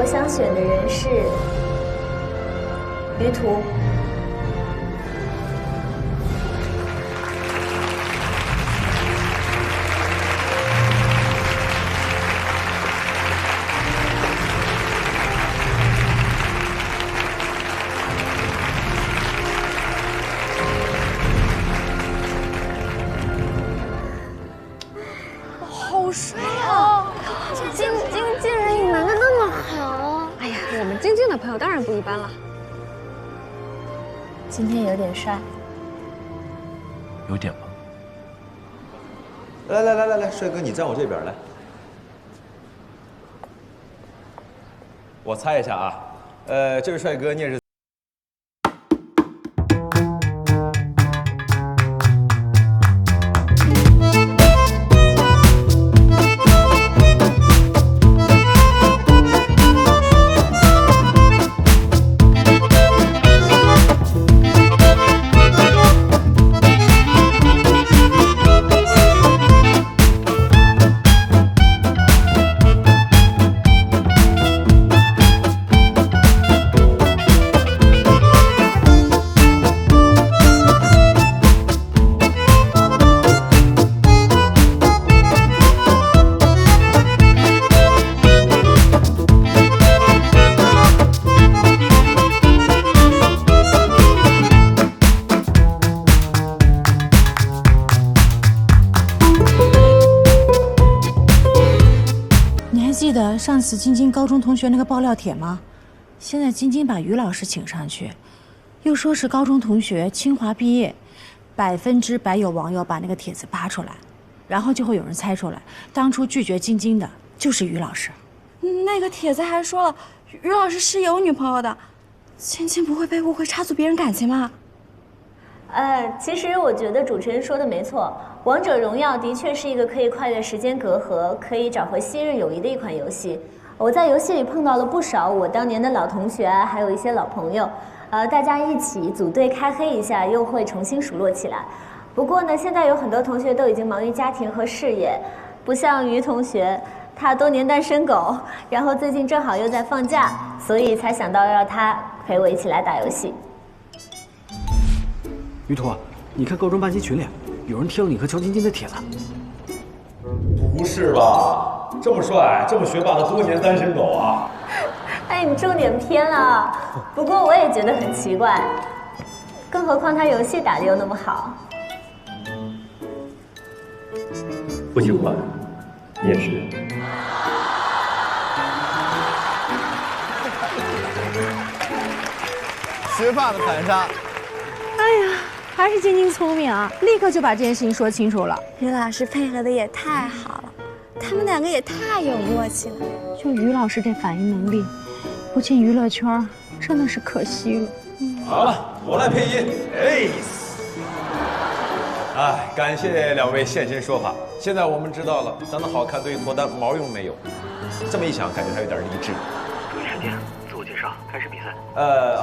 我想选的人是于途。好帅啊！经纪人隐瞒的那么好。哎呀，我们晶晶的朋友当然不一般了。今天有点帅。有点吗？来，帅哥，你站我这边来。我猜一下啊，这位帅哥，你也是。记得上次晶晶高中同学那个爆料帖吗？现在晶晶把于老师请上去，又说是高中同学，清华毕业，100%有网友把那个帖子扒出来，然后就会有人猜出来，当初拒绝晶晶的就是于老师。那个帖子还说了，于老师是有女朋友的，晶晶不会被误会插足别人感情吗？其实我觉得主持人说的没错，《王者荣耀》的确是一个可以跨越时间隔阂、可以找回昔日友谊的一款游戏。我在游戏里碰到了不少我当年的老同学啊，还有一些老朋友，大家一起组队开黑一下，又会重新熟络起来。不过呢，现在有很多同学都已经忙于家庭和事业，不像于同学，他多年单身狗，然后最近正好又在放假，所以才想到让他陪我一起来打游戏。于途，你看高中班级群里有人贴了你和乔晶晶的帖子。不是吧？这么帅、这么学霸的多年单身狗啊！哎，你重点偏了。不过我也觉得很奇怪，更何况他游戏打得又那么好。不奇怪，你也是。学霸的反杀。哎呀，还是晶晶聪明啊，立刻就把这件事情说清楚了。于老师配合的也太好了，他们两个也太有默契了。就于老师这反应能力，不进娱乐圈真的是可惜了。好了，我来配音。哎，感谢两位现身说法。现在我们知道了，长得好看对于脱单毛用没有。这么一想，感觉还有点励志。注意时间，自我介绍，开始比赛。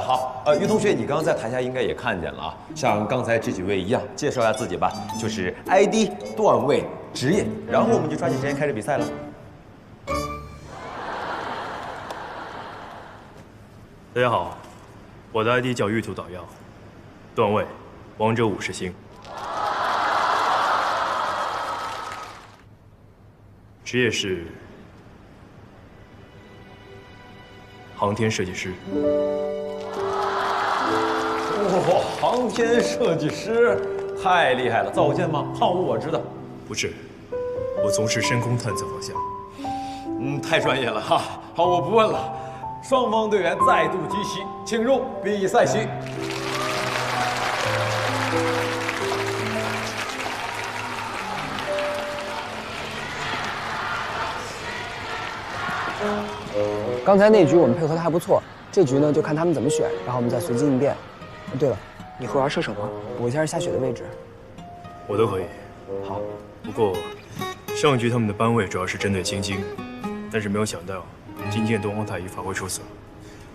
好，于同学，你刚刚在台下应该也看见了啊，像刚才这几位一样，介绍一下自己吧，就是 ID、段位、职业，然后我们就抓紧时间开始比赛了。大家好，我的 ID 叫玉兔捣药，段位王者50星，职业是航天设计师。哇，航天设计师太厉害了！造火箭吗？好，我知道。不是，我从事深空探测方向。太专业了哈。好，我不问了。双方队员再度集齐，请入比赛席。刚才那局我们配合的还不错，这局呢就看他们怎么选，然后我们再随机应变。对了，你会玩射手吗？补一下下雪的位置。我都可以。好。不过上一局他们的班位主要是针对晶晶，但是没有想到晶晶的东方太一发挥出色，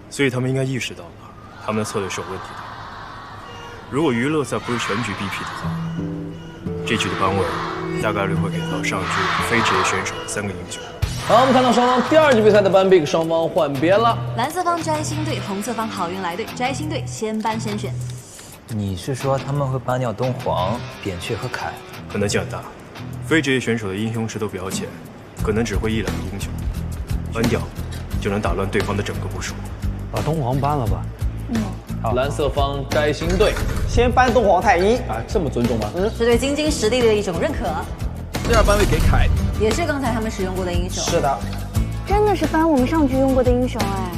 所以他们应该意识到了他们的策略是有问题的。如果娱乐赛不是全局 BP 的话，这局的班位大概率会给到上一局非职业选手的3个英雄。好，我们看到双方第2局比赛的班并双方换边了。蓝色方摘星队，红色方好运来队。摘星队先班先选。你是说他们会搬掉东皇、扁鹊和凯？可能性很大。非职业选手的英雄值都比较浅，可能只会1、2个英雄，搬掉就能打乱对方的整个部署。把东皇搬了吧。蓝色方摘星队先搬东皇太一啊，这么尊重吗？是对晶晶实力的一种认可。第2班位给凯，也是刚才他们使用过的英雄。是的，真的是搬我们上局用过的英雄哎。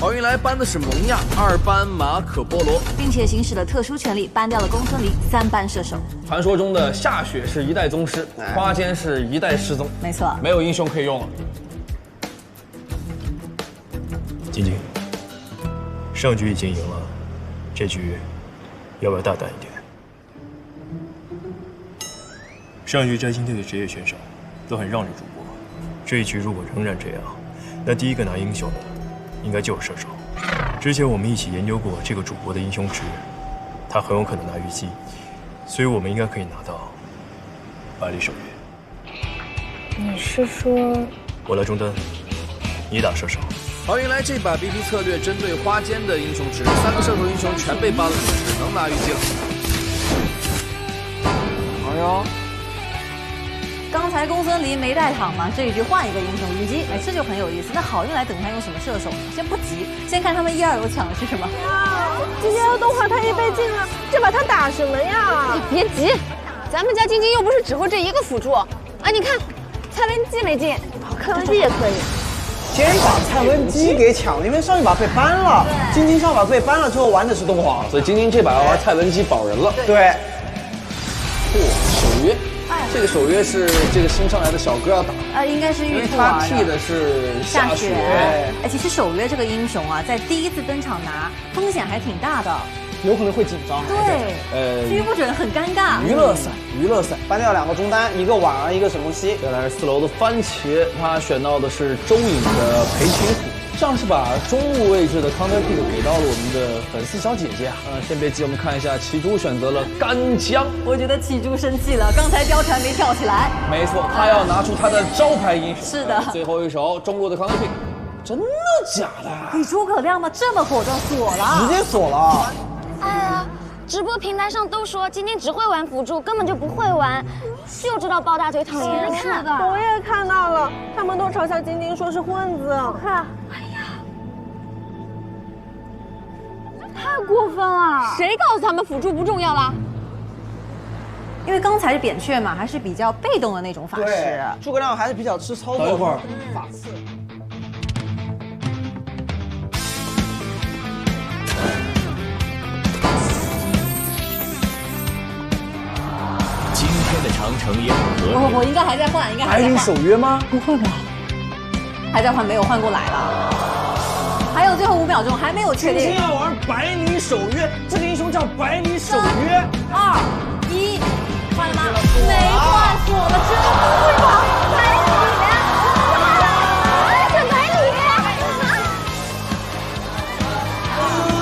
好运来搬的是蒙亚，2班马可波罗，并且行使了特殊权利，搬掉了公孙离，3班射手。传说中的夏雪是1代宗师，花间是1代失踪，没错，没有英雄可以用了。晶晶，上局已经赢了，这局要不要大胆一点？上局摘星队的职业选手都很让着主播，这一局如果仍然这样，那第一个拿英雄的应该就是射手。之前我们一起研究过这个主播的英雄值，他很有可能拿虞姬，所以我们应该可以拿到百里守约。你是说我来中单，你打射手。好运来这把 BP 策略针对花间的英雄值，3个射手英雄全被扒了，只能拿虞姬了。好哟。刚才公孙离没带躺嘛，这一局换一个英雄虞姬，哎，这就很有意思。那好运来等他用什么射手呢？先不急，先看他们1、2楼抢的是什么。今天的东皇太一被禁了，这把他打什么呀？你别急，咱们家晶晶又不是只会这一个辅助啊！你看，蔡文姬没进，柯文姬也可以。先把蔡文姬给抢了，因为上一把被搬了。晶晶上把被搬了之后玩的是东皇，所以晶晶这把要玩蔡文姬保人了。对。守约。这个守约是这个新上来的小哥要打，应该是玉兔他替的是夏雪。哎，其实守约这个英雄啊，在第一次登场拿风险还挺大的，有可能会紧张。对，狙不准很尴尬。娱乐赛，搬掉2个中单，一个婉儿，一个沈梦溪。再来是4楼的番茄，他选到的是周颖的裴擒虎。像是把中路位置的 counter pick 给到了我们的粉丝小姐姐啊。先别急，我们看一下奇珠选择了干将。我觉得奇珠生气了，刚才貂蝉没跳起来。没错，他要拿出他的招牌英雄。是的，最后一手中路的 counter pick， 真的假的？比诸葛亮吗？这么果断锁了，直接锁了。哎呀，直播平台上都说晶晶只会玩辅助，根本就不会玩，就知道抱大腿躺赢。看的，我也看到了，他们都嘲笑晶晶说是混子。看，哎呀，太过分了！谁告诉他们辅助不重要了？因为刚才是扁鹊嘛，还是比较被动的那种法师。诸葛亮还是比较吃操作。等一会儿，法刺。今天的长城也很和平。我应该还在换，应该还在换。白领守约吗？不会吧？还在换，没有换过来了。还有最后5秒钟，还没有确定。今天要玩百里守约，这个英雄叫百里守约。3、2、1，换了吗？没换，锁了，真不会吧？百里，这百里。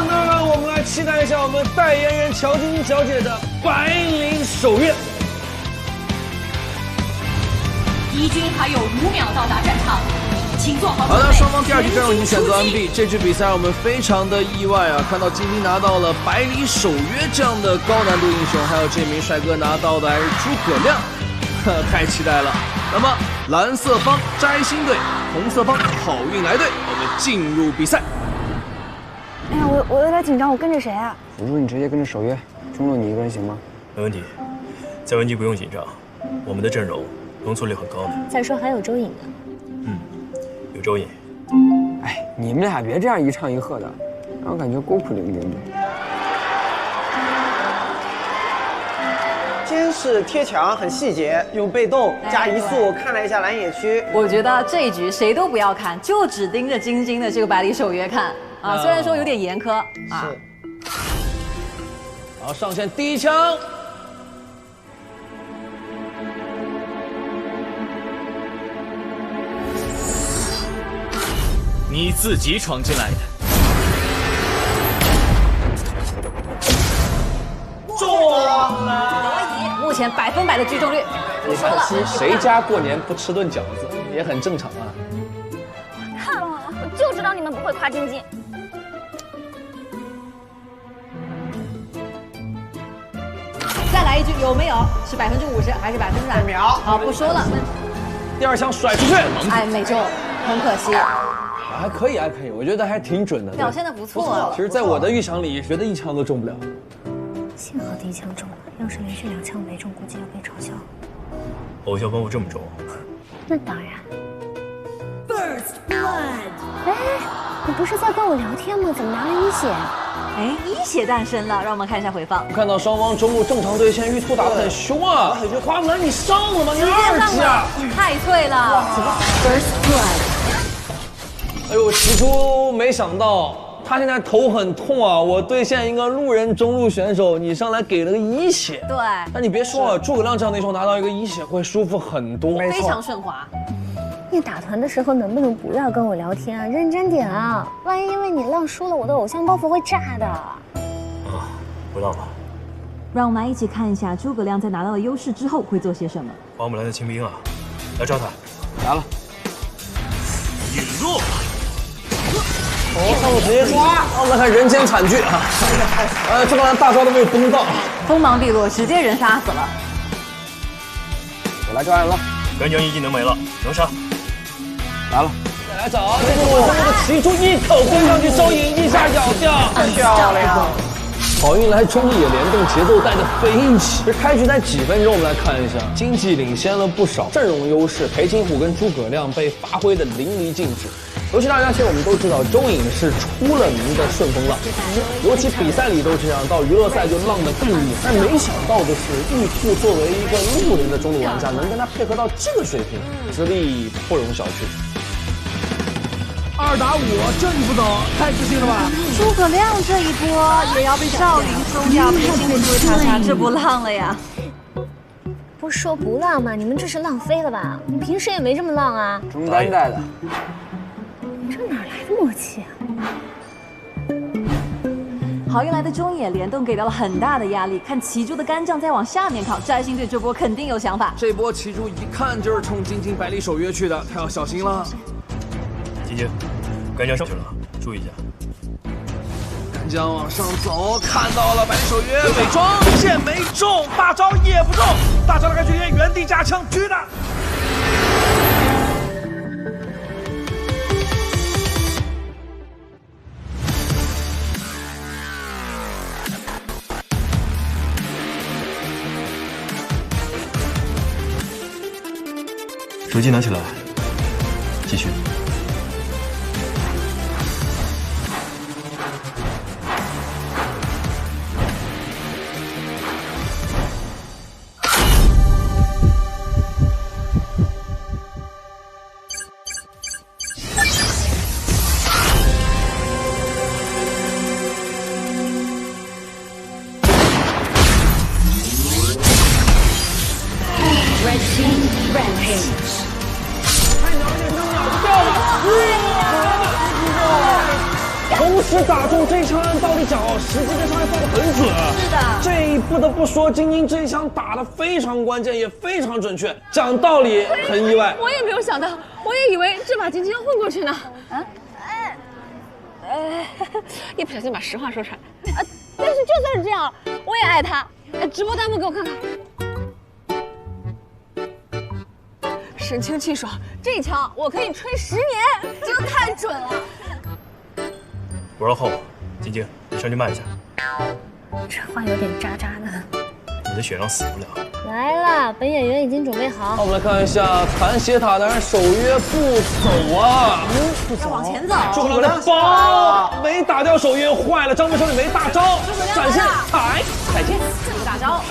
那让我们来期待一下我们代言人乔晶晶小姐的百里守约。敌军还有5秒到达战场，请做好准备。好的，双方第2局阵容已经选择完毕。这局比赛我们非常的意外啊，看到晶晶拿到了百里守约这样的高难度英雄，还有这名帅哥拿到的还是诸葛亮，太期待了。那么蓝色方摘星队，红色方好运来队，我们进入比赛。哎呀，我有点紧张，我跟着谁啊？辅助你直接跟着守约，中路你一个人行吗？没问题，蔡文姬不用紧张，我们的阵容容错率很高的。再说还有周颖呢。有周颖。哎，你们俩别这样一唱一和的，让我感觉孤苦伶仃的。先是贴墙，很细节，用被动加移速，看了一下蓝野区。我觉得这一局谁都不要看，就只盯着晶晶的这个百里守约看啊。虽然说有点严苛啊。是。好，上线第1枪。你自己闯进来的。中了！目前100%的狙中率。你看谁家过年不吃顿饺子？也很正常啊。看，我就知道你们不会夸晶晶。再来一句，有没有？是50%还是100%？秒。好，不说了。第二枪甩出去，哎，没中，很可惜。还可以，我觉得还挺准的，表现的不错。其实，在我的预想里，觉得1枪都中不了。幸好第1枪中了，要是连续2枪没中，估计要被嘲笑。偶像包袱这么重？那当然。First blood。哎，你不是在跟我聊天吗？怎么拿了一血？哎，一血诞生了，让我们看一下回放。看到双方中路正常对线，玉兔打得很凶啊！花木兰，你上了吗？你2级啊！太脆了。First blood。哎呦，奇珠，没想到他现在头很痛啊！我对线一个路人中路选手，你上来给了个1血。对。但你别说啊，诸葛亮这样的英雄拿到一个1血会舒服很多，非常顺滑。你打团的时候能不能不要跟我聊天啊？认真点啊！万一因为你浪输了，我的偶像包袱会炸的。啊，不浪了。让我们来一起看一下诸葛亮在拿到了优势之后会做些什么。花木兰的清兵啊，来抓他！来了。引入。哦，直接抓！我们来看人间惨剧啊！这帮人大招都没有崩到，锋芒毕露，直接人杀死了。我来抓人了。干将一技能没了，能杀。来了，再来找这个我这个奇珠一口攻上去，收引一下咬掉，漂亮！好运来中野联动，节奏带得飞起。这开局才几分钟，我们来看一下，经济领先了不少，阵容优势，裴擒虎跟诸葛亮被发挥的淋漓尽致。游戏大家其实我们都知道，周颖是出了名的顺风浪，尤其比赛里都这样，到娱乐赛就浪得更厉害。但没想到的是，玉兔作为一个路人的中路玩家，能跟他配合到这个水平，实力不容小觑。2打5，这你不懂，太自信了吧？诸葛亮这一波也要被少林收掉，裴擒虎作为塔下，这不浪了呀？不是说不浪吗？你们这是浪飞了吧？你平时也没这么浪啊。中单带的。这哪来的默契啊？好运来的中野联动给到了很大的压力，看奇珠的干将再往下面靠，摘星队这波肯定有想法。这波奇珠一看就是冲晶晶百里守约去的，他要小心了。晶晶，干将上去了，注意一下。干将往上走，看到了百里守约，伪装剑没中，大招也不中，大招的开局原地加枪狙的。手机拿起来，继续。Red team rampage。同时打中这一枪，按道理讲哦，实际这伤害放得很准。是的，这不得不说，晶晶这一枪打得非常关键，也非常准确。讲道理很意外，我也没有想到，我也以为这把晶晶要混过去呢。啊，一不小心把实话说出来。但是就算是这样，我也爱他。直播弹幕给我看看。神清气爽，这一枪我可以吹10年，真的太准了。不绕后，晶晶，你上去慢一下。这话有点渣渣的。你的血量死不了。来了，本演员已经准备好。我们来看一下残血塔的守约不走啊，要往前走。诸葛亮的包没打掉守约，坏了，张飞手里没大招，闪现踩，再见，有大招，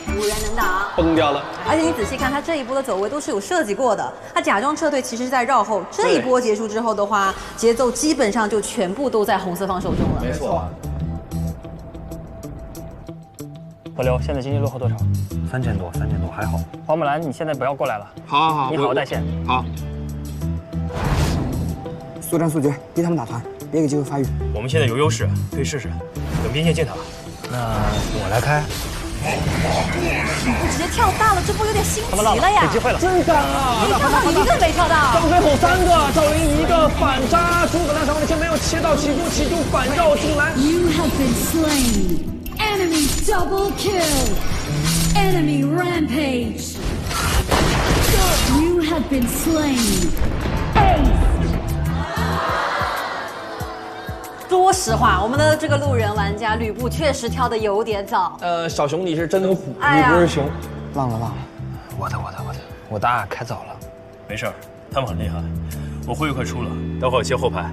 无人能挡，崩掉了。而且你仔细看，他这一波的走位都是有设计过的，他假装撤退，其实是在绕后。这一波结束之后的话，节奏基本上就全部都在红四方手中了。没错。河流，现在经济落后多少？3000多，3000多，还好。花木兰，你现在不要过来了。好，你好好带线。好。速战速决，逼他们打团，别给机会发育。我们现在有优势，可以试试。等边线建塔。那我来开。吕布直接跳大了，这波有点心急了呀！有机会了，真敢啊！一个没跳到，张飞虎3个，赵云1个，反杀，诸葛亮上位前没有切到起步反绕进来。You have been slain. Enemy double kill. Enemy rampage. You have been slain. 说实话，我们的这个路人玩家吕布确实跳的有点早。小熊你是真的虎，哎呀你不是熊。忘了，我大开早了。没事儿，他们很厉害，我会议快出了，待会儿切后排。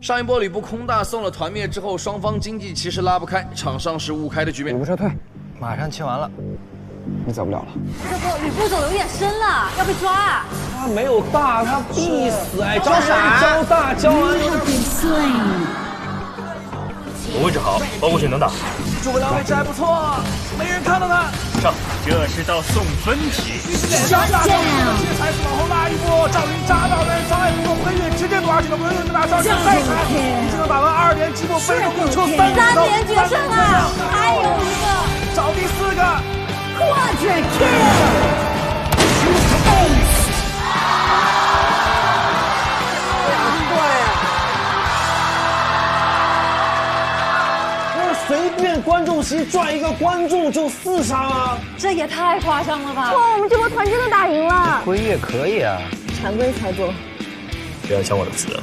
上一波吕布空大送了团灭之后，双方经济其实拉不开，场上是5开的局面。吕布撤退，马上切完了，你走不了了。这波吕布走的有点深了，要被抓啊！他没有大，他必死哎！招啥？招大，招完。我位置好，包过去能打。诸葛亮位置还不错，没人看到他。上，这是道送分题。想打赵云的这才是往后拉一步，赵云扎到人，张爱国不可以直接夺，而且不能打赵云再踩，已经能打完2连击破非洲并出3连决胜啊！还有一个，找第4个 Quadra kill. 随便观众席拽一个观众就4杀吗？这也太夸张了吧！哇，我们这波团真的打赢了。辉夜可以啊，常规操作。不要抢我的词。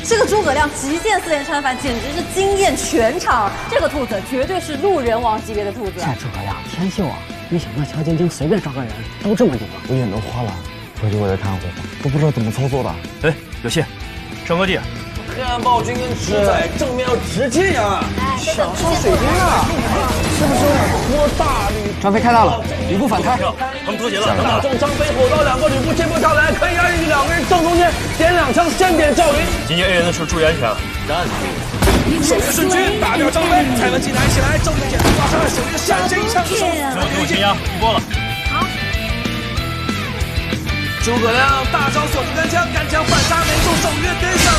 这个诸葛亮极限4连穿反，简直是惊艳全场。这个兔子绝对是路人王级别的兔子。这诸葛亮天秀啊！没想到乔晶晶随便抓个人都这么灵。我眼都花了，回去我再看回吧，都不知道怎么操作的。哎，有戏，上高地。黑暗暴君跟主宰正面要直接压，想上水兵啊！是不是多大吕？张飞开大了，吕布反开，他们脱节了，打中张飞火刀2个，吕布这波上来可以压进去2个人正中间，点2枪先点赵云。今天 A 人的时候注意安全啊！站。守约顺军打掉张飞，蔡文姬拿起来，正面抓上了守约闪身一枪，给我先压，过了。诸葛亮大招锁定干枪，干枪反杀没中，守约跟上，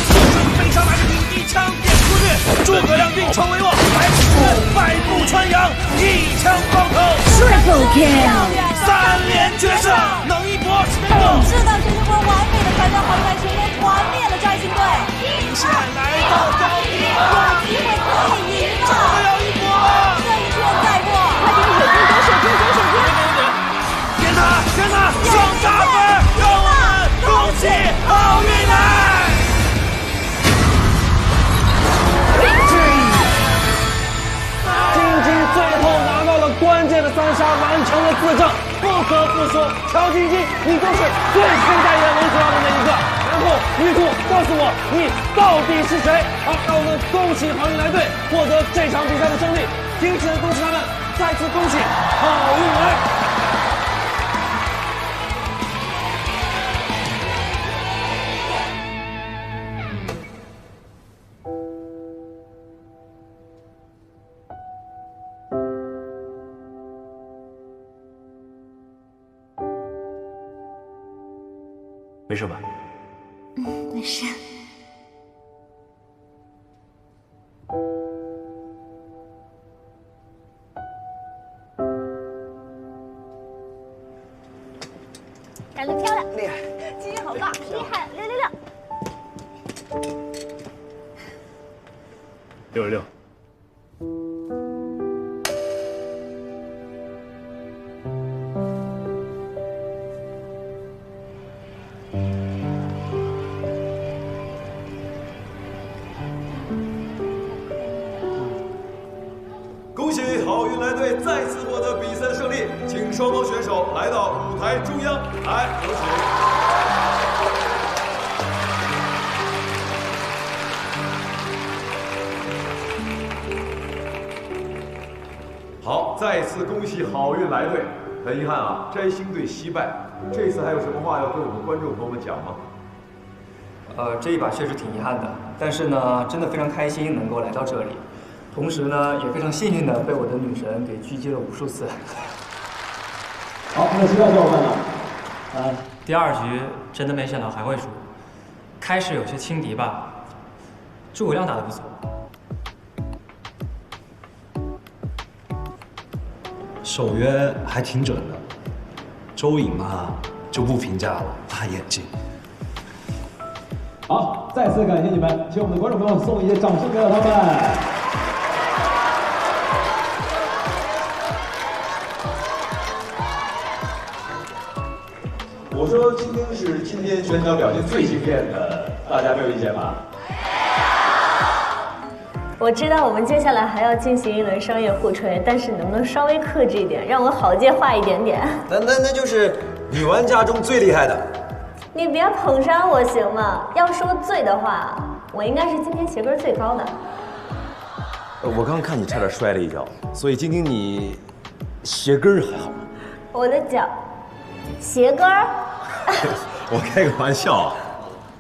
飞上拿着第1枪点出去，诸葛亮运筹帷幄，百步穿杨，1枪爆头 ，Triple kill， 3连决胜，能一搏是能够。是的，这是波完美的团战，好厉害，成功团灭了摘星队。明显来到高地，有机会可以赢了，这要一搏，这一拳再过，快点水晶，点水晶，点水晶，点他，双杀分，让我们恭喜奥运来！晶晶最后拿到了关键的3杀，完成了自证。不得不说，乔晶晶，你就是最配代言王者荣耀的那一个。然后女主告诉我，你到底是谁？好，让我们恭喜好运来队获得这场比赛的胜利。听起来恭喜他们，再次恭喜好运来！没事吧？没事。感觉漂亮，厉害，基因好大，厉害，666。恭喜好运来队再次获得比赛的胜利，请双方选手来到舞台中央来有请。好，再次恭喜好运来队。很遗憾啊，摘星队惜败。这次还有什么话要跟我们观众朋友们讲吗？这一把确实挺遗憾的，但是呢，真的非常开心能够来到这里，同时呢，也非常幸运的被我的女神给狙击了无数次。好，那其他小伙伴呢？第2局真的没想到还会输，开始有些轻敌吧。诸葛亮打得不错。守约还挺准的，周颖嘛就不评价了，大眼睛。好，再次感谢你们，请我们的观众朋友送一些掌声给到他们。我说金晶是今天选角表现最惊艳的，大家没有意见吧？我知道我们接下来还要进行一轮商业互吹，但是能不能稍微克制一点，让我好接话一点点？那就是女玩家中最厉害的。你别捧杀我行吗？要说最的话，我应该是今天鞋跟最高的。我刚看你差点摔了一跤，所以晶晶你鞋跟还好吗？我的脚，鞋跟儿。我开个玩笑啊，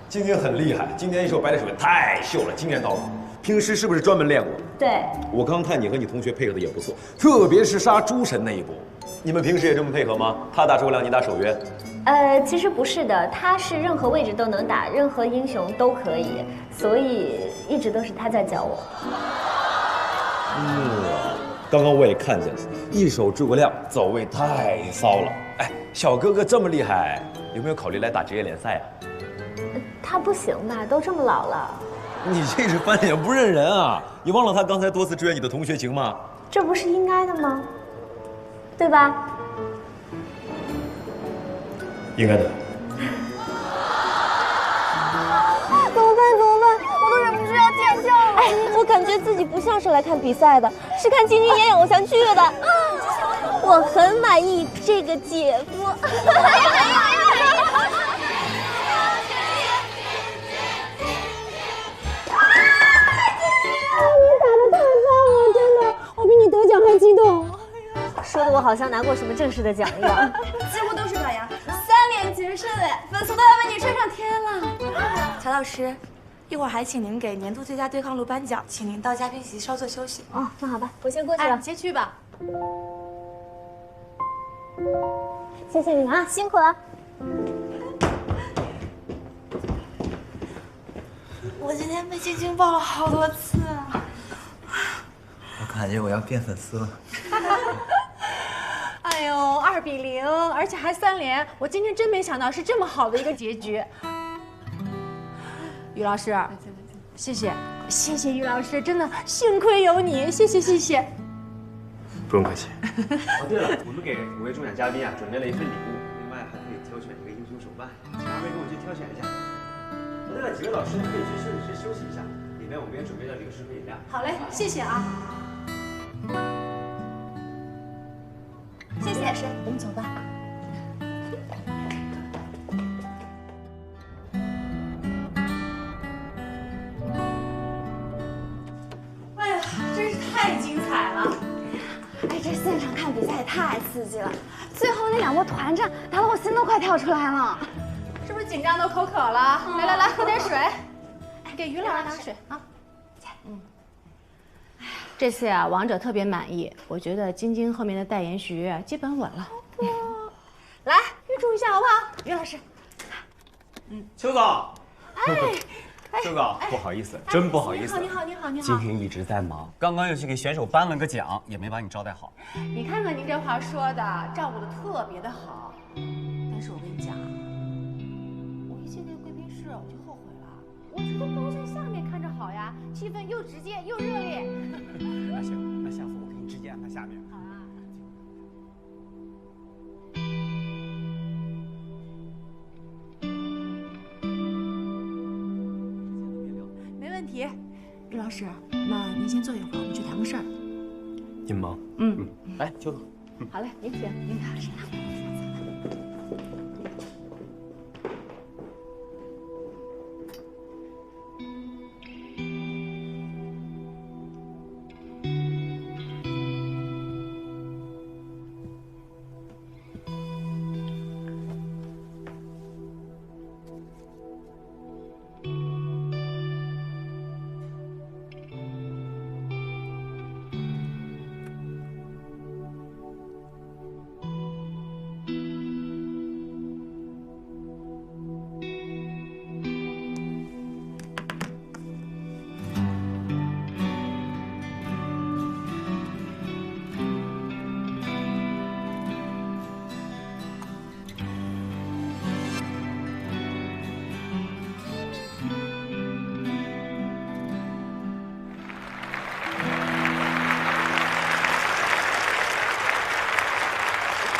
晶晶很厉害，今天一手白带手也太秀了，惊艳到了。平时是不是专门练过？对，我刚看你和你同学配合的也不错，特别是杀诸神那一波。你们平时也这么配合吗？他打诸葛亮，你打守约？其实不是的，他是任何位置都能打，任何英雄都可以，所以一直都是他在教我。刚刚我也看见了，一手诸葛亮走位太骚了。哎，小哥哥这么厉害，有没有考虑来打职业联赛啊？他不行吧？都这么老了。你这是翻脸不认人啊！你忘了他刚才多次支援你的同学情吗？这不是应该的吗？对吧？应该的。怎么办？我都忍不住要尖叫了！哎，我感觉自己不像是来看比赛的，是看晶晶演偶像剧的。我很满意这个姐夫。得奖还激动，说的我好像拿过什么正式的奖一样。几乎都是表扬，3连决胜哎，粉丝都要为你吹上天了。乔老师，一会儿还请您给年度最佳对抗路颁奖，请您到嘉宾席稍作休息。哦，那好吧，我先过去了。先去吧。谢谢你们啊，辛苦了。我今天被晶晶抱了好多次啊。我感觉我要变粉丝了。哎呦，2比0，而且还3连，我今天真没想到是这么好的一个结局。于老师，谢谢于老师，真的幸亏有你，谢谢。不用客气。哦，对了，我们给5位中奖嘉宾准备了一份礼物，另外还可以挑选一个英雄手办，请2位跟我去挑选一下。对了，几位老师可以去休息室休息一下，里面我们也准备了零食和饮料。好嘞，谢谢啊。谢谢老师，我们走吧。哎呀，真是太精彩了！哎，这现场看比赛太刺激了，最后那2波团战打得我心都快跳出来了。是不是紧张都口渴了？来，喝点水。给于老师拿水啊。这次呀，王者特别满意，我觉得晶晶后面的代言许愿基本稳了。来，预祝一下好不好？于老师。邱总。邱总，不好意思，真不好意思。你好。今天一直在忙，刚刚又去给选手颁了个奖，也没把你招待好。你看看您这话说的，照顾的特别的好。但是我跟你讲，我一进那个贵宾室我就后悔了，我这都包在下面看着好呀，气氛又直接又热烈。那行，那下次我给你直接安排下面。好啊。没问题，于老师，那您先坐一会儿，我们去谈个事儿。您忙。来，邱总。好嘞，您请，您看谁呢？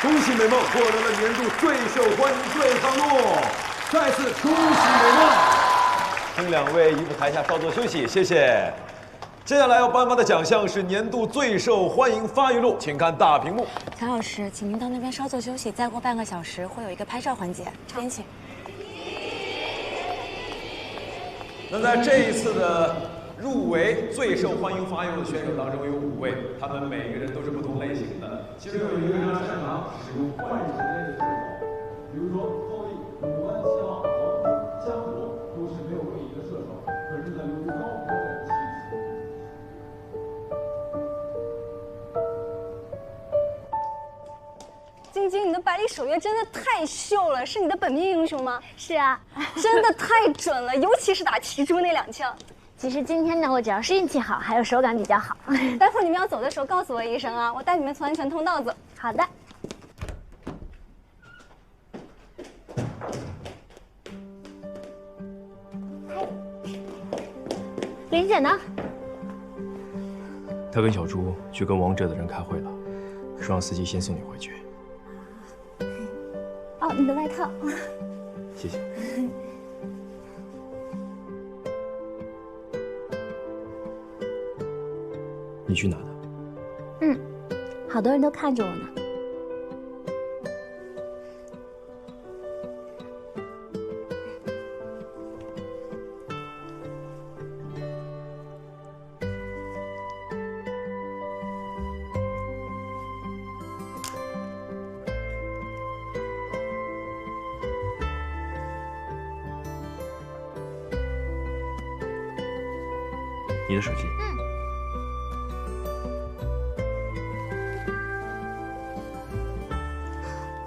恭喜美梦获得了年度最受欢迎对抗路，再次恭喜美梦。请2位移步台下稍作休息，谢谢。接下来要颁发的奖项是年度最受欢迎发育路，请看大屏幕。乔老师，请您到那边稍作休息，再过半个小时会有一个拍照环节，这边请。那在这一次的入围最受欢迎发育路的选手当中有5位，他们每个人都是不同类型的。其中有一个非常擅长使用换时间的选手，比如说后羿、鲁班、齐王、江湖都是没有位移的射手，可是呢，由于高标准技术。晶晶，你的百里守约真的太秀了，是你的本命英雄吗？是啊，真的太准了，尤其是打骑猪那2枪。其实今天呢，我主要是运气好，还有手感比较好。待会儿你们要走的时候告诉我一声啊，我带你们从安全通道走。好的。林姐呢？她跟小猪去跟王者的人开会了，说让司机先送你回去。哦，你的外套。谢谢。你去哪的？嗯，好多人都看着我呢。你的手机。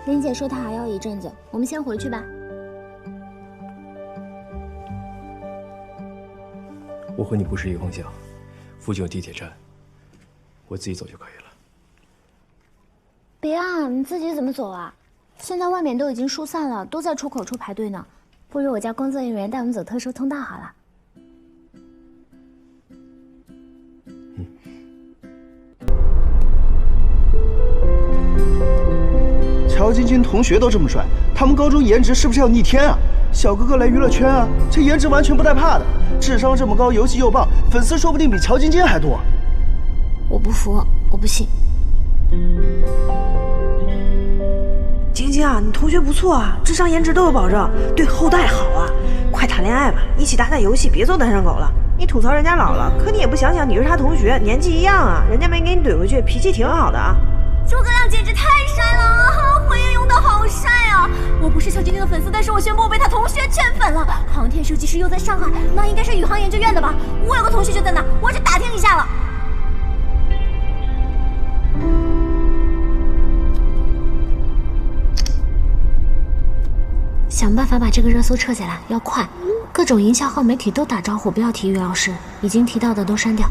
林姐说她还要一阵子，我们先回去吧。我和你不是一个方向，附近有地铁站，我自己走就可以了。别啊，你自己怎么走啊？现在外面都已经疏散了，都在出口处排队呢。不如我叫工作人员带我们走特殊通道好了。乔晶晶同学都这么帅，他们高中颜值是不是要逆天啊？小哥哥来娱乐圈啊，这颜值完全不带怕的，智商这么高，游戏又棒，粉丝说不定比乔晶晶还多。我不服，我不信。晶晶啊，你同学不错啊，智商颜值都有保证，对后代好啊。快谈恋爱吧，一起打打游戏，别做单身狗了。你吐槽人家老了，可你也不想想你是他同学，年纪一样啊，人家没给你怼回去，脾气挺好的啊。诸葛亮简直太帅了啊！火焰勇的好帅啊！我不是小晶晶的粉丝，但是我宣布我被他同学圈粉了。航天设计师又在上海，那应该是宇航研究院的吧？我有个同学就在那，我去打听一下了。想办法把这个热搜撤下来，要快！各种营销号媒体都打招呼，不要提于老师，已经提到的都删掉。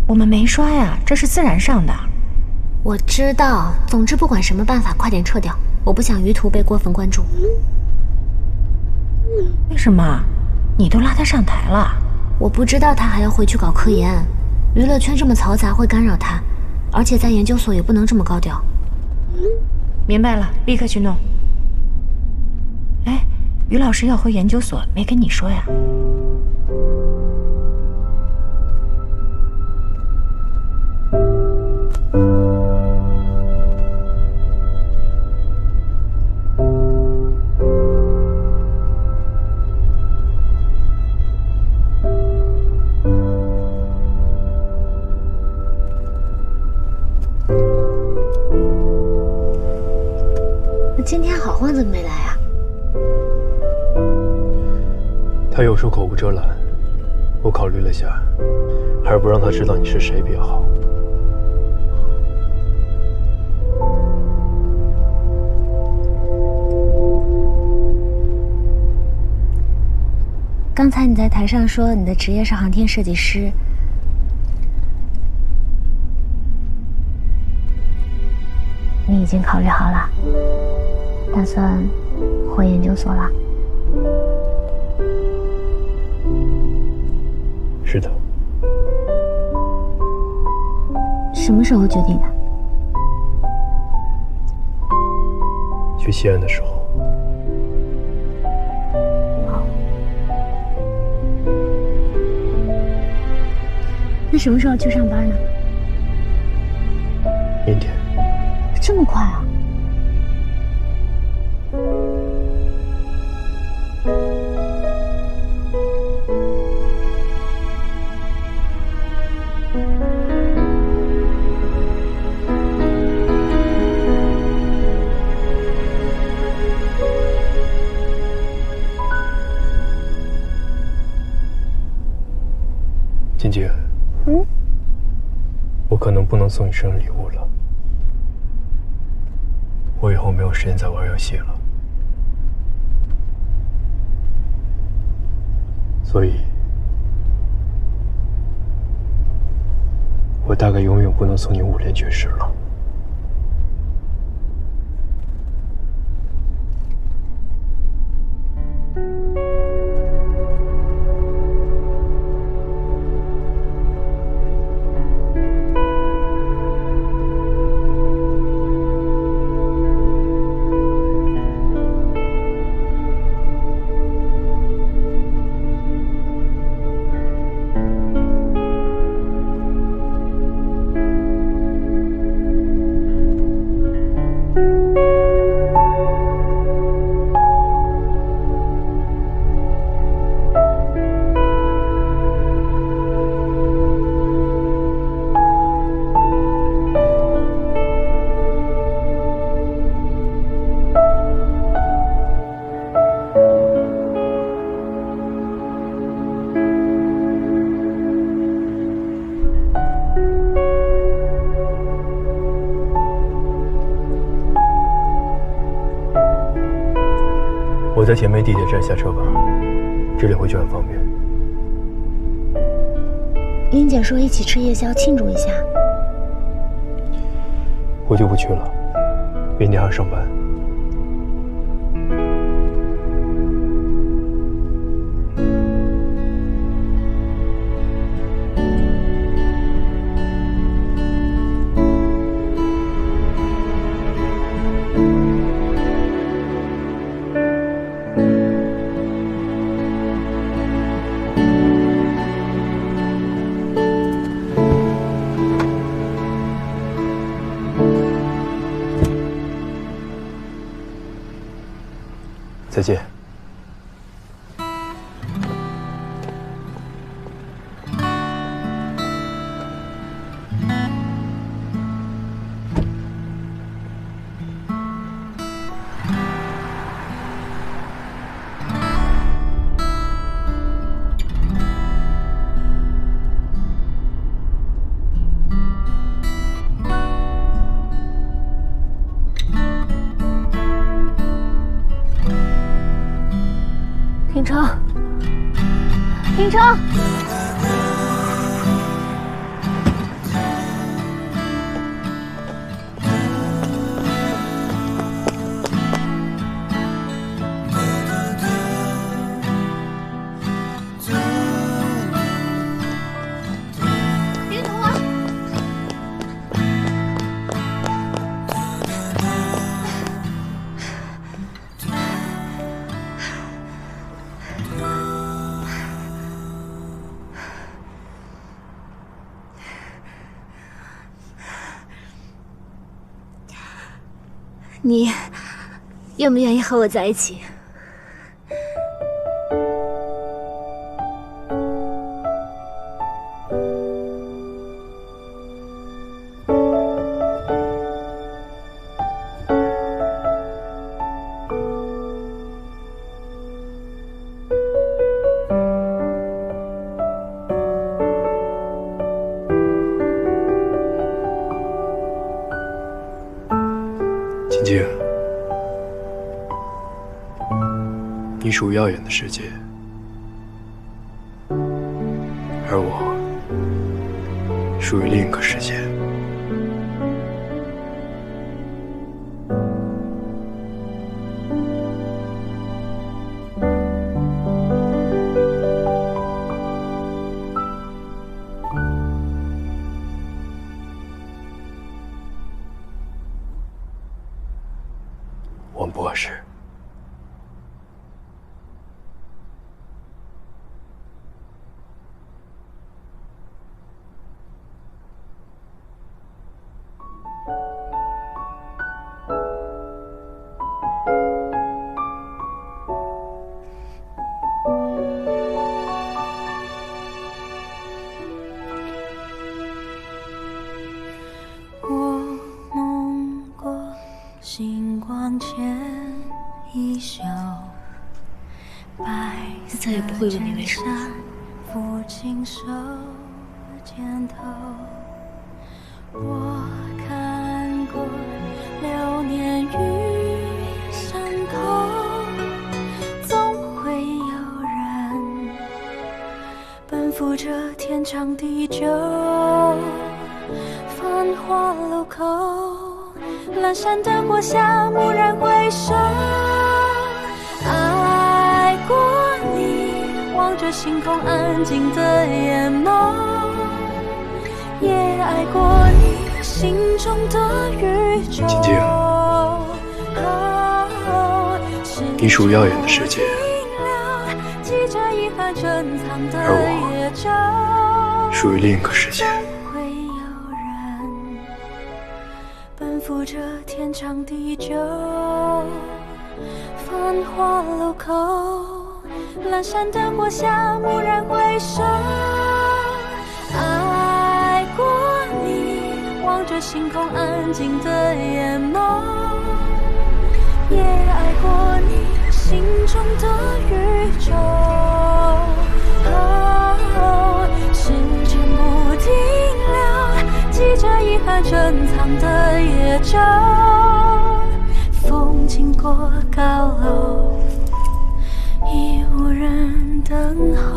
我们没刷呀，这是自然上的。我知道，总之不管什么办法，快点撤掉，我不想于途被过分关注。为什么？你都拉他上台了？我不知道他还要回去搞科研，娱乐圈这么嘈杂会干扰他，而且在研究所也不能这么高调。明白了，立刻去弄。哎，于老师要回研究所，没跟你说呀？今天好晃怎么没来啊？他有时候口无遮拦，我考虑了下，还是不让他知道你是谁比较好。刚才你在台上说你的职业是航天设计师，你已经考虑好了，打算回研究所了？是的。什么时候决定的？去西安的时候。好。那什么时候去上班呢？明天。这么快啊？晶晶，我可能不能送你生日礼物了。我以后没有时间再玩游戏了，所以，我大概永远不能送你5连绝世了。我在前面地铁站下车吧，这里回去很方便。英姐说一起吃夜宵庆祝一下。我就不去了，明天还要上班。再见。停车！停车！别动啊！你愿不愿意和我在一起？晶晶，你属于耀眼的世界，而我属于另一个世界。我们不合适。再也不会问你为什么。我看过流年与伤口，总会有人奔赴这天长地久。繁华路口，阑珊灯火下，蓦然回首，爱过你，望着星空安静的眼眸，也爱过你心中的宇宙。晶晶，你属耀眼的世界，而我属于另一个世界。奔赴这天长地久，繁华路口，阑珊灯火下，蓦然回首，爱过你，望着星空安静的眼眸，也爱过你心中的宇宙。时间不停留，记着遗憾珍藏的野舟，风经过高楼，已无人等候。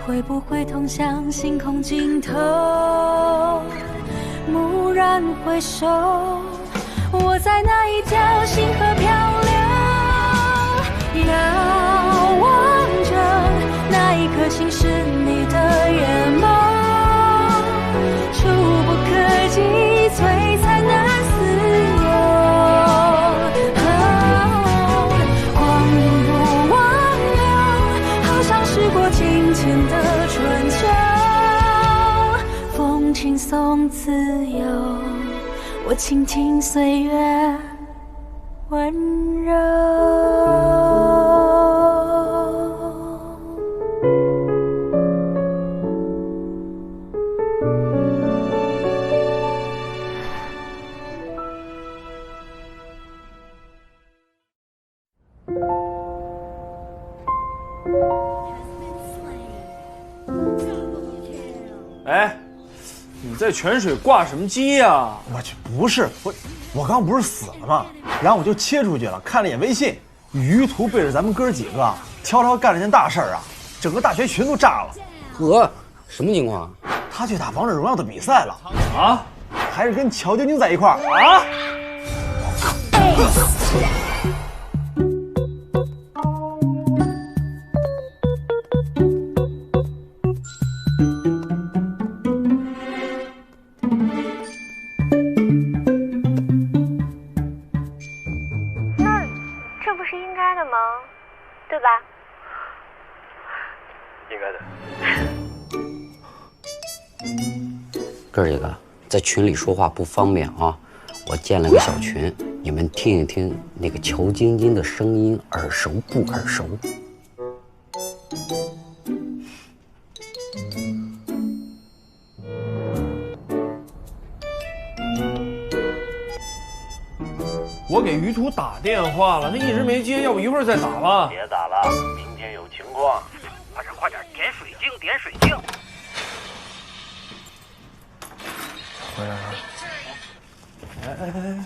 会不会通向星空尽头？蓦然回首，我在那一条星河漂流，遥望着那一颗星是你的眼眸，触不可及，璀璨难自由。光阴不挽留，好像时过境迁的春秋，风轻松自由，我倾听岁月温柔。哎，你在泉水挂什么机呀？我去，不是我刚不是死了吗？然后我就切出去了，看了一眼微信，于途背着咱们哥几个，悄悄干了件大事儿啊，整个大学群都炸了。呵，什么情况？他去打王者荣耀的比赛了啊，还是跟乔晶晶在一块儿啊？对吧？应该的。哥几个在群里说话不方便啊，我建了个小群，你们听一听那个乔晶晶的声音，耳熟不耳熟？打电话了，他一直没接，要不一会儿再打吧？别打了，明天有情况。快点，点水晶，点水晶。回来了。哎！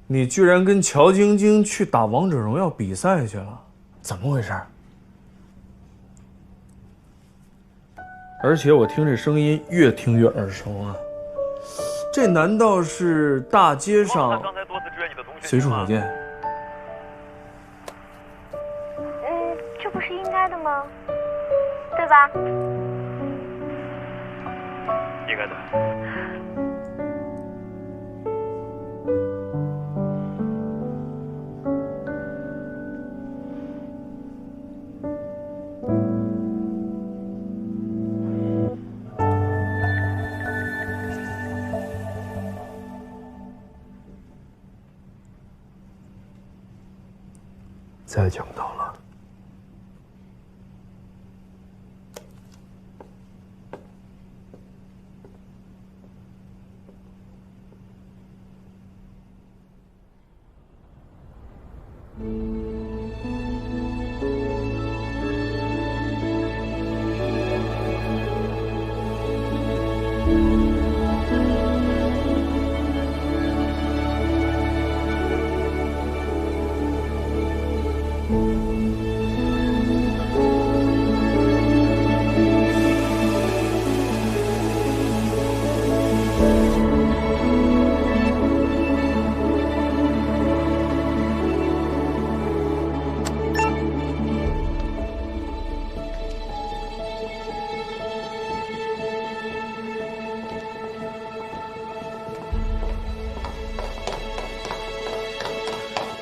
你居然跟乔晶晶去打王者荣耀比赛去了，怎么回事？而且我听这声音越听越耳熟啊，这难道是大街上随处可见？这不是应该的吗？对吧？应该的。再讲到了。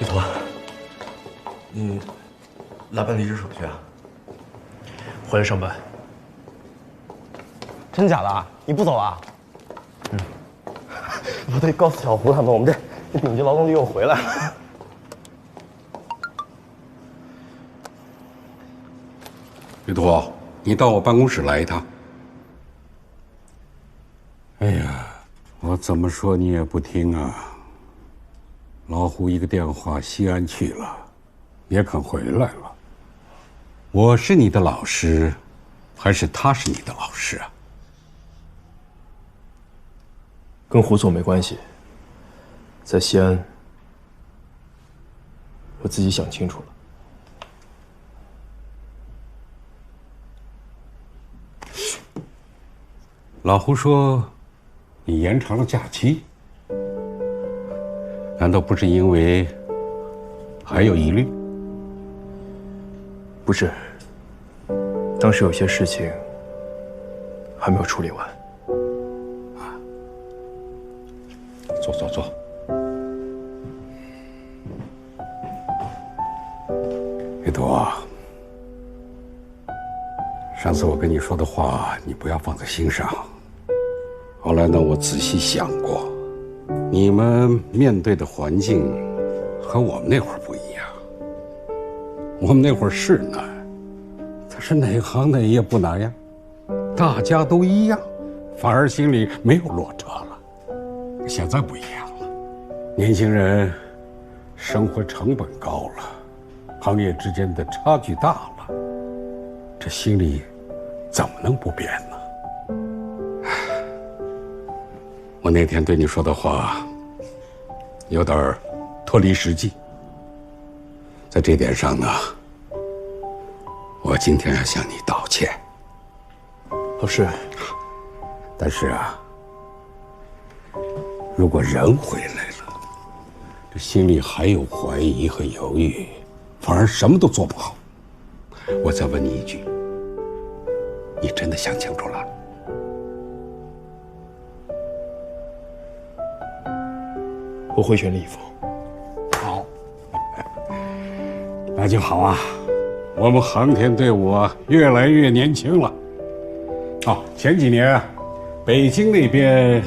玉坨，你来办离职手续啊？回来上班。真假的？你不走啊？我得告诉小胡他们，我们这顶级劳动力又回来了。玉坨，你到我办公室来一趟。哎呀，我怎么说你也不听啊！老胡一个电话，西安去了，也肯回来了。我是你的老师，还是他是你的老师啊？跟胡总没关系。在西安，我自己想清楚了。老胡说，你延长了假期。难道不是因为还有疑虑？不是，当时有些事情还没有处理完。坐。玉坨，上次我跟你说的话，你不要放在心上。后来呢，我仔细想过。你们面对的环境和我们那会儿不一样。我们那会儿是难，可是哪行哪业不难呀？大家都一样，反而心里没有落差了。现在不一样了，年轻人生活成本高了，行业之间的差距大了，这心里怎么能不变呢？我那天对你说的话有点脱离实际，在这点上呢，我今天要向你道歉。老师，但是啊，如果人回来了，这心里还有怀疑和犹豫，反而什么都做不好。我再问你一句，你真的想清楚了？我会全力以赴。好，那就好啊。我们航天队伍越来越年轻了。哦，前几年北京那边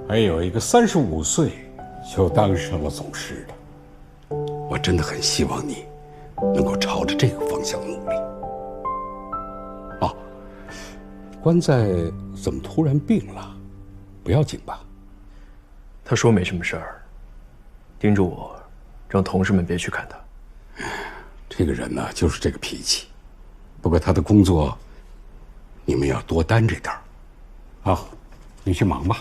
还有一个35岁就当上了总师的。我真的很希望你能够朝着这个方向努力。哦，关在怎么突然病了？不要紧吧？他说没什么事儿。叮嘱我，让同事们别去看他。这个人呢，就是这个脾气。不过他的工作，你们要多担着点儿。好，你去忙吧。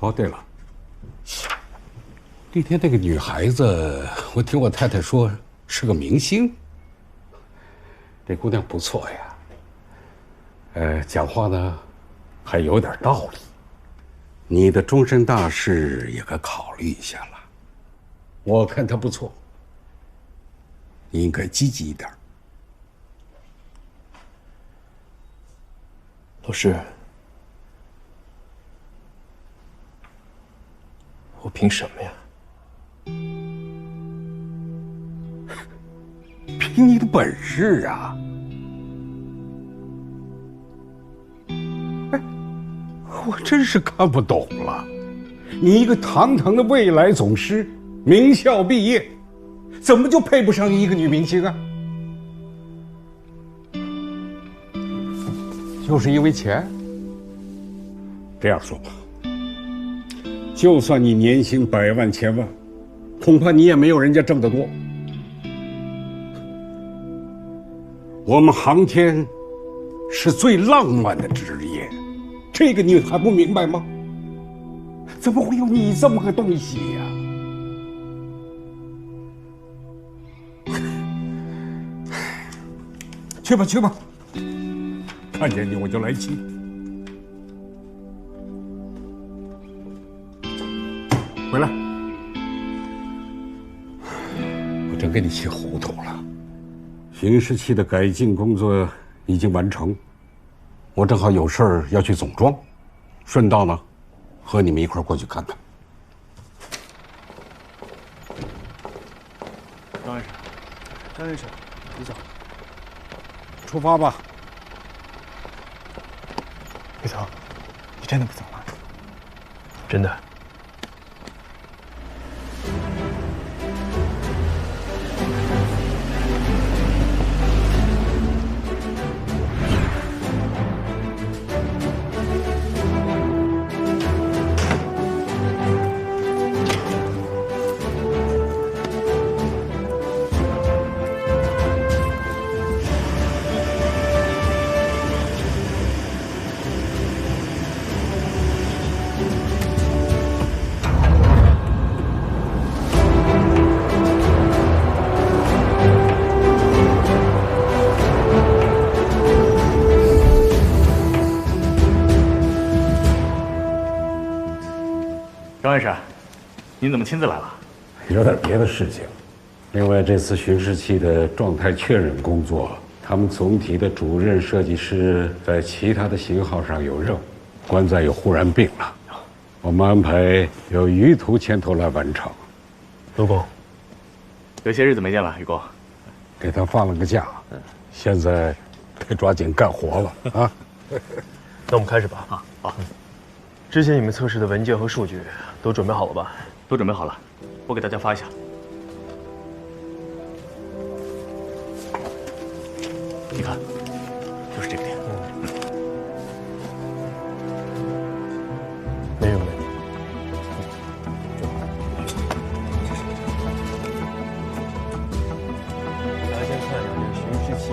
哦，对了，那天那个女孩子，我听我太太说是个明星。这姑娘不错呀，讲话呢还有点道理。你的终身大事也该考虑一下了。我看她不错，你应该积极一点。老师，我凭什么呀？凭你的本事啊！哎，我真是看不懂了，你一个堂堂的未来总师，名校毕业，怎么就配不上一个女明星啊？就是因为钱？这样说吧，就算你年薪100万1000万，恐怕你也没有人家挣得多。我们航天是最浪漫的职业，这个你还不明白吗？怎么会有你这么个东西呀？去吧去吧，看见你我就来气。回来，我真给你气糊涂了。刑事器的改进工作已经完成，我正好有事儿要去总装，顺道呢，和你们一块儿过去看看。张院士，张院士，你走。出发吧。李总，你真的不走了？真的。张院士，您怎么亲自来了？有点别的事情。另外，这次巡视器的状态确认工作，他们总体的主任设计师在其他的型号上有任务，关在又忽然病了，我们安排由于途牵头来完成。陆工，有些日子没见了，于工，给他放了个假，现在该抓紧干活了啊！那我们开始吧。啊，好。之前你们测试的文件和数据都准备好了吧？都准备好了，我给大家发一下。你看，就是这个点。没有问题。大家先看一下这个巡视器。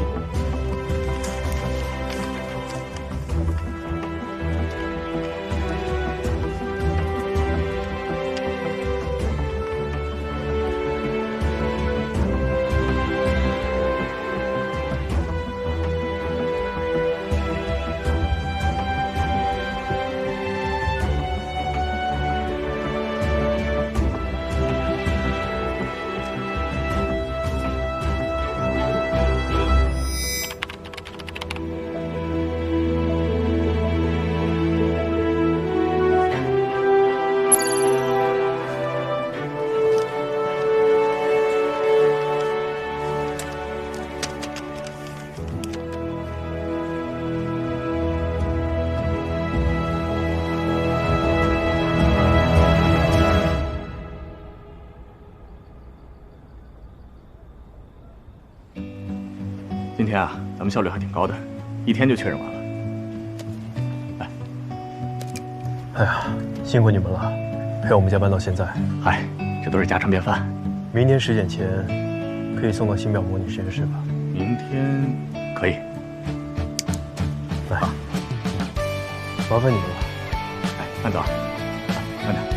今天啊，咱们效率还挺高的，1天就确认完了。来，哎呀，辛苦你们了，陪我们加班到现在。嗨，这都是家常便饭。明天10点前可以送到星表模拟实验室吧？明天可以。来，麻烦你们了。哎，慢走，慢点。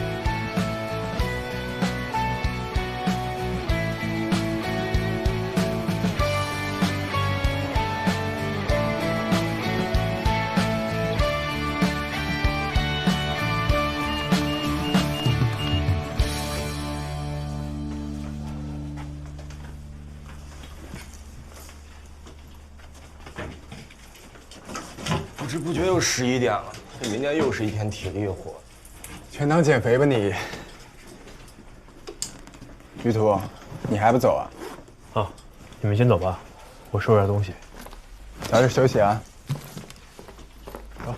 不知不觉又11点了，这明天又是一天体力活。全当减肥吧你。于途，你还不走啊？啊，你们先走吧，我收拾下东西。早点休息啊。走。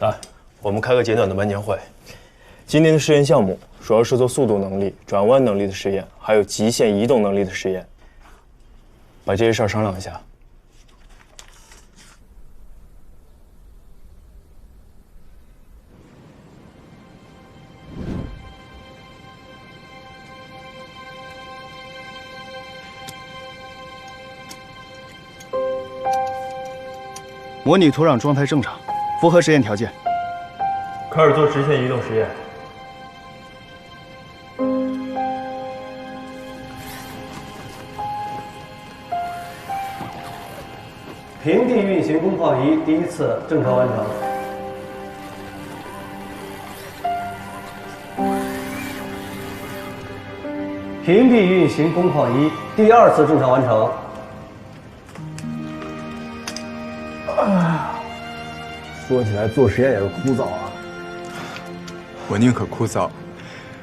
来，我们开个简短的班前会。今天的试验项目主要是做速度能力、转弯能力的实验，还有极限移动能力的实验。把这些事儿商量一下。模拟土壤状态正常，符合实验条件。开始做直线移动实验。平地运行工况仪第一次正常完成。平地运行工况仪第二次正常完成。说起来做实验也是枯燥啊。我宁可枯燥，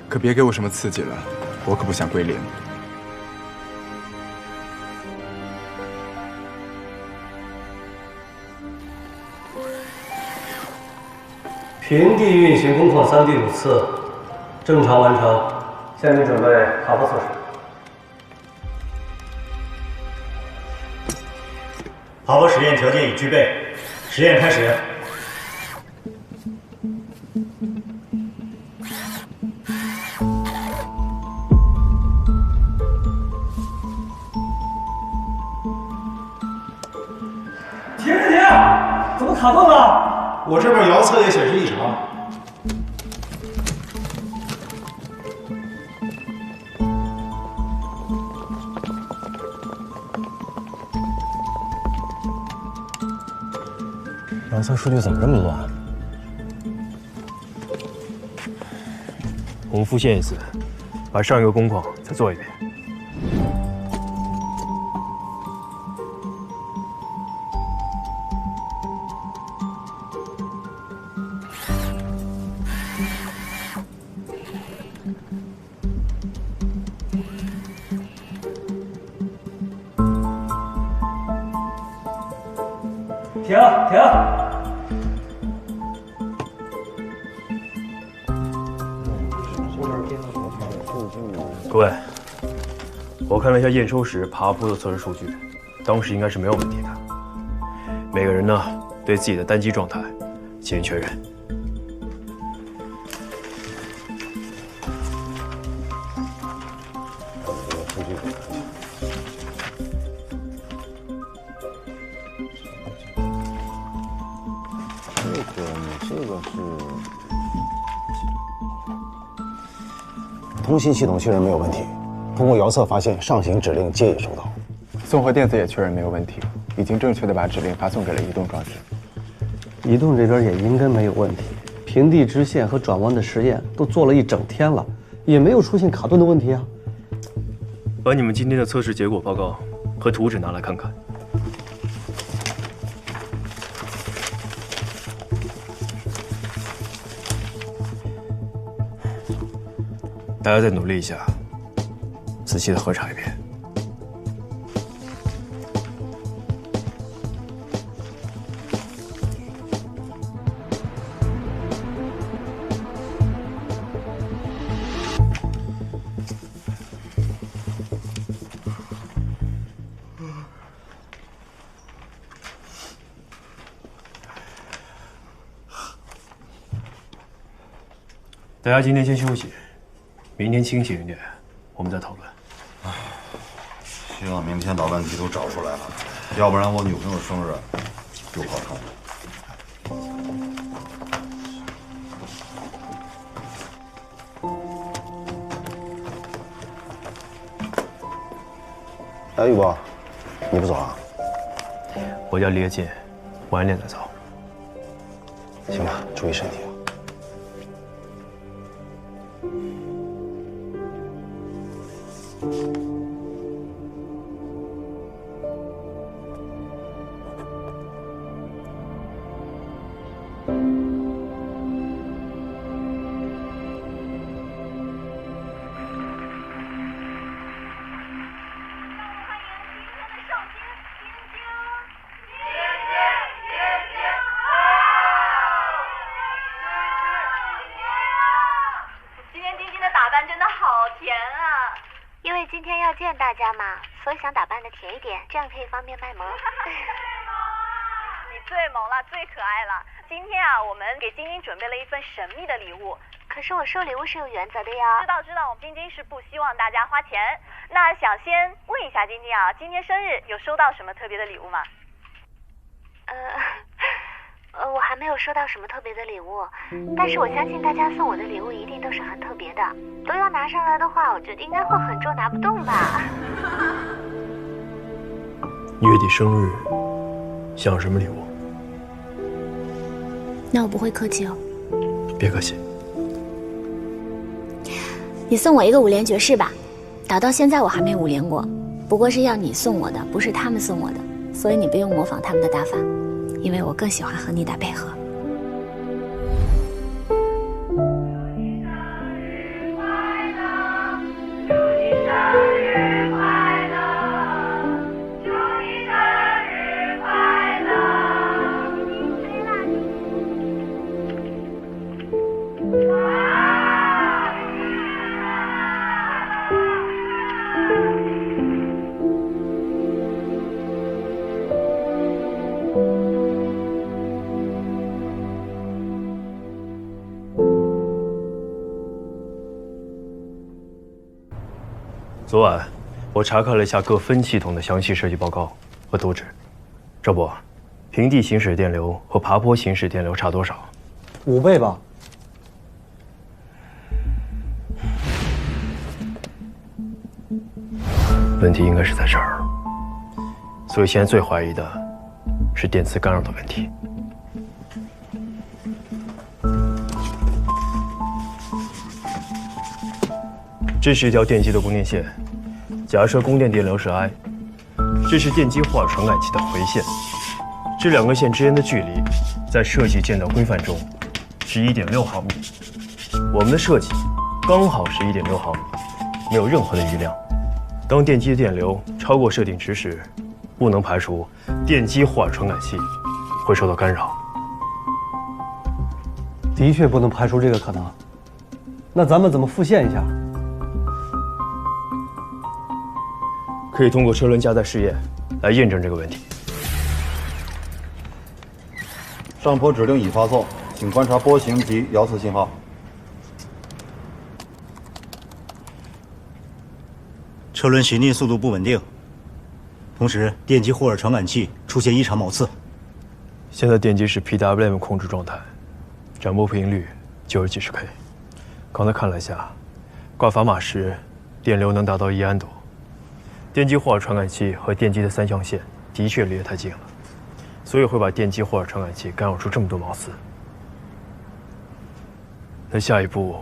可别给我什么刺激了，我可不想归零。平地运行工况3第5次正常完成，下面准备爬坡测试。爬坡实验条件已具备，实验开始。停！怎么卡顿了？我这边遥测也显示异常。遥测数据怎么这么乱？我们复现一次，把上一个工况再做一遍。停！各位，我看了一下验收时爬坡的测试数据，当时应该是没有问题的。每个人呢，对自己的单机状态进行确认。通信系统确认没有问题，通过遥测发现上行指令皆已收到。综合电子也确认没有问题，已经正确的把指令发送给了移动装置。移动这边也应该没有问题，平地直线和转弯的实验都做了一整天了，也没有出现卡顿的问题啊。把你们今天的测试结果报告和图纸拿来看看。大家再努力一下，仔细的核查一遍。大家今天先休息，明天清醒一点，我们再讨论。希望明天导弹机都找出来了，要不然我女朋友生日就好看了。哎，宇波，你不走啊？我叫李进，晚点再走。行吧，注意身体。今天要见大家嘛，所以想打扮的甜一点，这样可以方便卖萌。你最萌了，最可爱了。今天啊，我们给晶晶准备了一份神秘的礼物。可是我收礼物是有原则的呀。知道，我们晶晶是不希望大家花钱。那想先问一下晶晶啊，今天生日有收到什么特别的礼物吗？我还没有收到什么特别的礼物，但是我相信大家送我的礼物一定都是很特别的，都要拿上来的话，我觉得应该会很重拿不动吧。月底生日，想要什么礼物？那我不会客气哦。别客气。你送我一个5连爵士吧，打到现在我还没5连过，不过是要你送我的，不是他们送我的，所以你不用模仿他们的打法。因为我更喜欢和你打配合。昨晚，我查看了一下各分系统的详细设计报告和图纸。赵博，平地行驶电流和爬坡行驶电流差多少？5倍吧。问题应该是在这儿，所以现在最怀疑的是电磁干扰的问题。这是一条电机的供电线，假设供电电流是 I， 这是电机霍尔传感器的回线。这两个线之间的距离，在设计建造规范中是1.6毫米。我们的设计刚好是1.6毫米，没有任何的余量。当电机的电流超过设定值时，不能排除电机霍尔传感器会受到干扰。的确不能排除这个可能。那咱们怎么复现一下？可以通过车轮加载试验来验证这个问题。上坡指令已发送，请观察波形及遥测信号。车轮行进速度不稳定，同时电机霍尔传感器出现异常毛刺。现在电机是 PWM 控制状态，展波频率90几十 K。刚才看了一下，挂砝码时电流能达到1安斗。电机霍尔传感器和电机的3象限的确离得太近了，所以会把电机霍尔传感器干扰出这么多毛丝。那下一步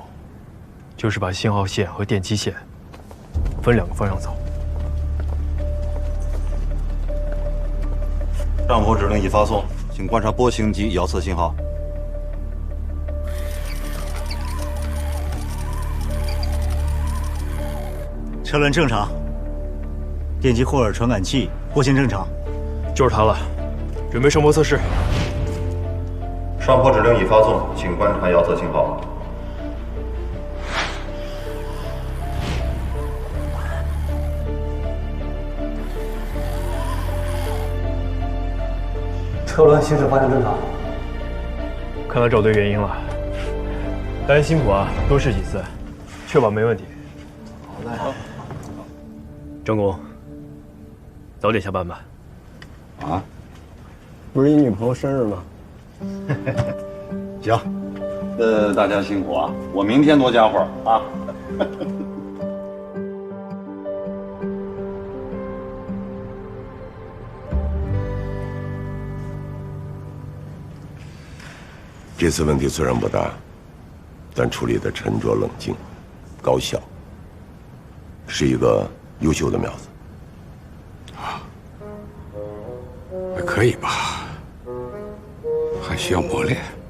就是把信号线和电机线分2个方向走。上坡指令已发送，请观察波形及遥测信号。车轮正常，电机霍尔传感器波形正常，就是它了。准备上坡测试。上坡指令已发送，请观察遥测信号。车轮行驶方向正常。看来找对原因了。大家辛苦啊，多试几次，确保没问题。好嘞。张工，早点下班吧。啊？不是你女朋友生日吗？行，大家辛苦啊，我明天多加会儿啊。这次问题虽然不大，但处理的沉着冷静、高效，是一个优秀的苗子。还可以吧，还需要磨练。